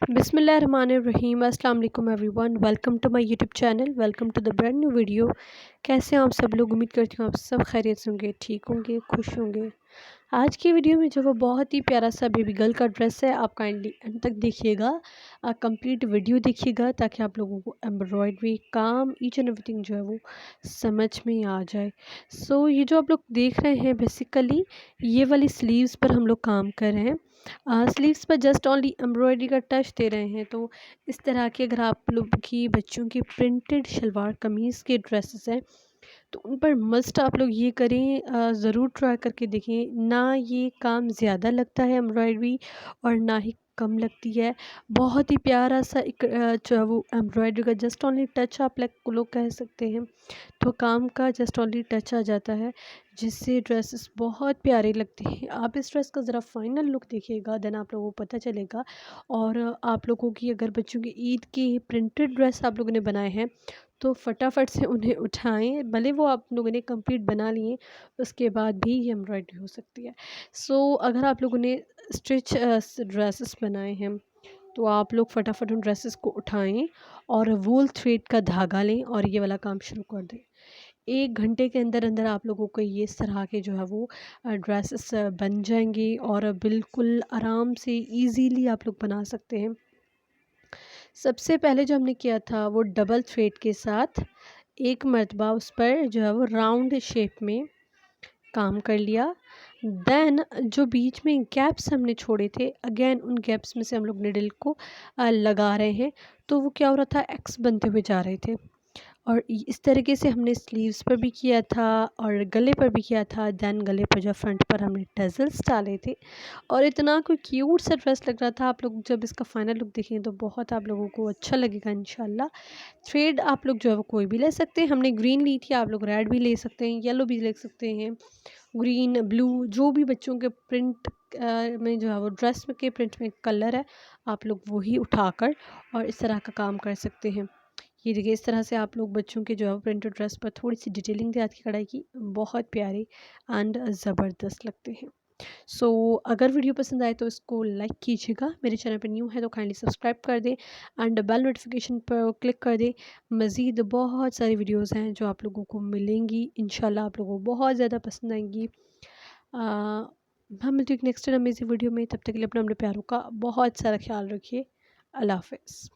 बिस्मिल्लाहिर्रहमानिर्रहीम। अस्सलाम वालेकुम everyone, welcome to my YouTube channel, welcome to the brand new video. कैसे हैं आप सब लोग? उम्मीद करती हूँ आप सब खैरियत से होंगे, ठीक होंगे, खुश होंगे। आज की वीडियो में जो वो बहुत ही प्यारा सा बेबी गर्ल का ड्रेस है, आप काइंडली एंड तक देखिएगा, कंप्लीट वीडियो देखिएगा ताकि आप लोगों को एम्ब्रॉयडरी काम ईच एंड एवरीथिंग जो है वो समझ में आ जाए। ये जो आप लोग देख रहे हैं बेसिकली ये वाली स्लीव्स पर हम लोग काम कर रहे हैं। स्लीव्स पर जस्ट ओनली एम्ब्रॉयडरी का टच दे रहे हैं। तो इस तरह के अगर आप लोग की बच्चों की प्रिंटेड शलवार कमीज़ के ड्रेसेस हैं तो उन पर मस्ट आप लोग ये करें, ज़रूर ट्राई करके देखें। ना ये काम ज़्यादा लगता है एम्ब्रॉयडरी और ना ही कम लगती है। बहुत ही प्यारा सा एक जो है वो एम्ब्रॉयडरी का जस्ट ओनली टच आप लोग कह सकते हैं। तो काम का जस्ट ओनली टच आ जाता है जिससे ड्रेसेस बहुत प्यारे लगते हैं। आप इस ड्रेस का ज़रा फाइनल लुक देखिएगा, देन आप लोगों को पता चलेगा। और आप लोगों की अगर बच्चों की ईद की प्रिंटेड ड्रेस आप लोगों ने बनाए हैं तो फटाफट से उन्हें उठाएं, भले वो आप लोगों ने कंप्लीट बना लिए उसके बाद भी ये एम्ब्रॉयडरी हो सकती है। अगर आप लोगों ने स्टिच ड्रेसेस बनाए हैं तो आप लोग फटाफट उन ड्रेसेस को उठाएं और वूल थ्रेड का धागा लें और ये वाला काम शुरू कर दें। 1 घंटे के अंदर अंदर आप लोगों को ये इस तरह के जो है वो ड्रेसेस बन जाएंगे और बिल्कुल आराम से इजीली आप लोग बना सकते हैं। सबसे पहले जो हमने किया था वो डबल थ्रेड के साथ एक मरतबा उस पर जो है वो राउंड शेप में काम कर लिया। देन जो बीच में गैप्स हमने छोड़े थे, अगेन उन गैप्स में से हम लोग निडल को लगा रहे हैं। तो वो क्या हो रहा था, एक्स बनते हुए जा रहे थे। और इस तरीके से हमने स्लीव्स पर भी किया था और गले पर भी किया था। देन गले पर जो फ्रंट पर हमने टजल्स डाले थे और इतना कोई क्यूट सा ड्रेस लग रहा था। आप लोग जब इसका फाइनल लुक देखें तो बहुत आप लोगों को अच्छा लगेगा इंशाल्लाह। थ्रेड आप लोग जो है वो कोई भी ले सकते हैं, हमने ग्रीन ली थी, आप लोग रेड भी ले सकते हैं, येलो भी ले सकते हैं, ग्रीन ब्लू जो भी बच्चों के प्रिंट में जो है वो ड्रेस के प्रिंट में कलर है आप लोग वही उठाकर और इस तरह का काम कर सकते हैं। ये देखिए इस तरह से आप लोग बच्चों के जो है प्रिंटेड ड्रेस पर थोड़ी सी डिटेलिंग दी हाथ की कढ़ाई की, बहुत प्यारे एंड ज़बरदस्त लगते हैं। अगर वीडियो पसंद आए तो इसको लाइक कीजिएगा, मेरे चैनल पर न्यू है तो काइंडली सब्सक्राइब कर दें एंड बेल नोटिफिकेशन पर क्लिक कर दें। मज़ीद बहुत सारी वीडियोज़ हैं जो आप लोगों को मिलेंगी, इंशाल्लाह आप लोगों को बहुत ज़्यादा पसंद आएंगी। हम मिलते हैं नेक्स्ट अमेजिंग वीडियो में, तब तक के लिए अपना अपने प्यारों का बहुत सारा ख्याल रखिए। अल्लाह हाफ़िज़।